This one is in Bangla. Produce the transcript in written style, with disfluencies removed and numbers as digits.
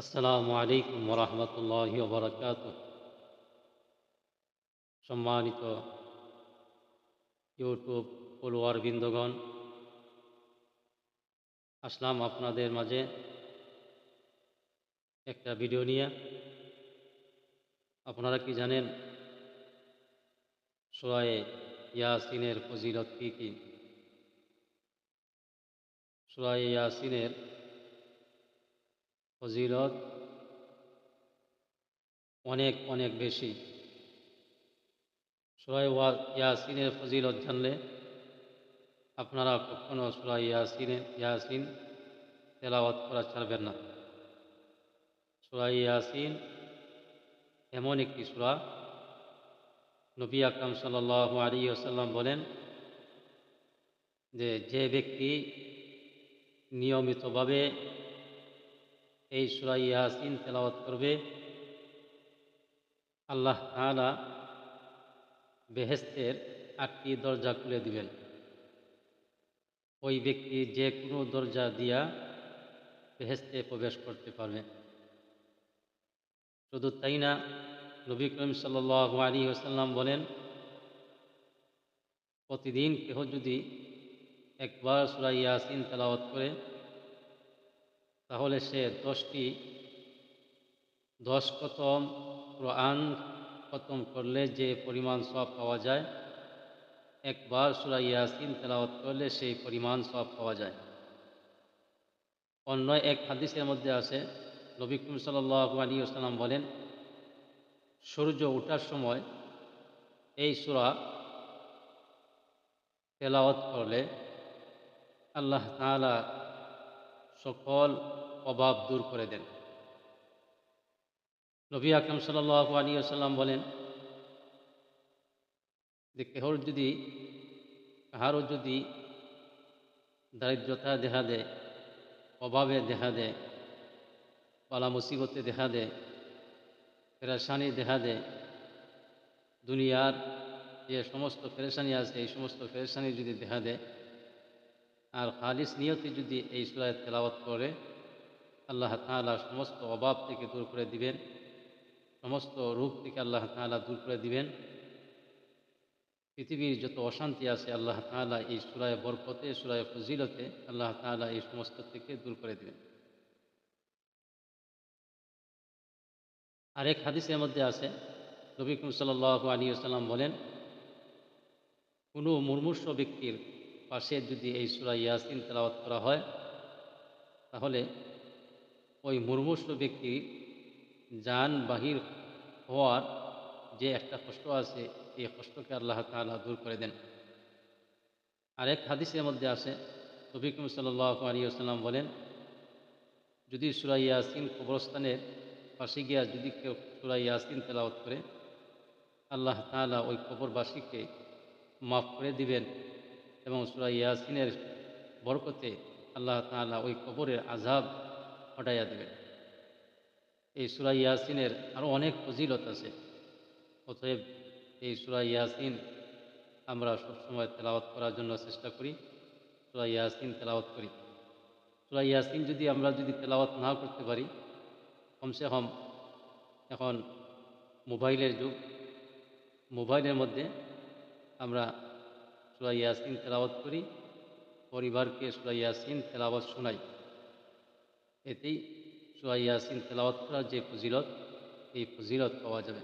আসসালামু আলাইকুম ওরহমতুল্লাহি ওবরাকাতুহ। সম্মানিত ইউটিউব ফলোয়ার বৃন্দগণ, আসলাম আপনাদের মাঝে একটা ভিডিও নিয়ে। আপনারা কি জানেন সূরা ইয়াসিনের ফজিলত কী কী? সূরা ইয়াসিনের ফজিলত অনেক অনেক বেশি। সূরা ইয়াসিনের ফজিলত জানলে আপনারা কখনো সূরা ইয়াসিন তেলাওয়াত করা ছাড়বেন না। সূরা ইয়াসিন এমন একটি সূরা, নবী আকরাম সাল্লাল্লাহু আলাইহি ওয়াসাল্লাম বলেন যে ব্যক্তি নিয়মিতভাবে এই সূরা ইয়াসিন তেলাওয়াত করবে, আল্লাহ তাআলা বেহেশতের ৮টি দরজা খুলে দিবেন। ওই ব্যক্তি যে কোনো দরজা দিয়া বেহেশতে প্রবেশ করতে পারবে। শুধু তাই না, নবী করিম সাল্লাল্লাহু আলাইহি ওয়াসাল্লাম বলেন, প্রতিদিন কেহ যদি একবার সূরা ইয়াসিন তেলাওয়াত করে, তাহলে সে 10 খতম কোরআন খতম করলে যে পরিমাণ সওয়াব পাওয়া যায়, একবার সূরা ইয়াসিন তেলাওয়াত করলে সেই পরিমাণ সওয়াব পাওয়া যায়। অন্য এক হাদিসের মধ্যে আছে, নবী করিম সাল্লাল্লাহু আলাইহি ওয়াসাল্লাম বলেন, সূর্য ওঠার সময় এই সূরা তেলাওয়াত করলে আল্লাহ তাআলা সকল অভাব দূর করে দেন। নবী আকরাম সাল্লাল্লাহু আলাইহি ওয়াসাল্লাম বলেন যে কাহারও যদি দারিদ্রতা দেখা দেয়, অভাবে দেখা দেয়, বালা মুসিবতে দেখা দেয়, পেরেশানি দেখা দেয়, দুনিয়ার যে সমস্ত পেরেশানি আছে এই সমস্ত পেরেশানি যদি দেখা দেয়, আর খালিস নিয়তে যদি এই সূরা তেলাওয়াত করে, আল্লাহ তাআলা সমস্ত অভাব থেকে দূর করে দিবেন, সমস্ত রোগ থেকে আল্লাহ তাআলা দূর করে দিবেন। পৃথিবীর যত অশান্তি আছে আল্লাহ তাআলা এই সূরায়ে বরকতে, সূরায়ে ফজিলতে আল্লাহ তাআলা এই সমস্ত থেকে দূর করে দিবেন। আরেক হাদিসের মধ্যে আছে, নবী করিম সাল্লাল্লাহু আলাইহি ওয়াসাল্লাম বলেন, কোনো মুমূর্ষু ব্যক্তির পাশে যদি এই সূরা ইয়াসিন তেলাওয়াত করা হয়, তাহলে ওই মুমূর্ষু ব্যক্তির জান বাহির হওয়ার যে একটা কষ্ট আছে, এই কষ্টকে আল্লাহ তাআলা দূর করে দেন। আরেক হাদিসের মধ্যে আছে, নবী করিম সাল্লাল্লাহু আলাইহি ওয়াসাল্লাম বলেন, যদি সূরা ইয়াসিন কবরস্থানের পাশে গিয়া যদি কেউ সূরা ইয়াসিন তেলাওয়াত করে, আল্লাহ তাআলা ওই কবরবাসীকে মাফ করে দিবেন এবং সূরা ইয়াসিনের বরকতে আল্লাহ তাআলা ওই কবরের আযাব হটাইয়া দিবেন। এই সূরা ইয়াসিনের আরও অনেক ফজিলত আছে। অতএব এই সূরা ইয়াসিন আমরা সবসময় তেলাওয়াত করার জন্য চেষ্টা করি, সূরা ইয়াসিন তেলাওয়াত করি। সূরা ইয়াসিন যদি তেলাওয়াত না করতে পারি, কমসে কম এখন মোবাইলের যুগ, মোবাইলের মধ্যে আমরা সূরা ইয়াসিন তেলাওয়াত করি, পরিবারকে সূরা ইয়াসিন তেলাওয়াত শোনাই। এতেই সূরা ইয়াসিন তেলাওয়াত করার যে ফজিলত, এই ফজিলত পাওয়া যাবে।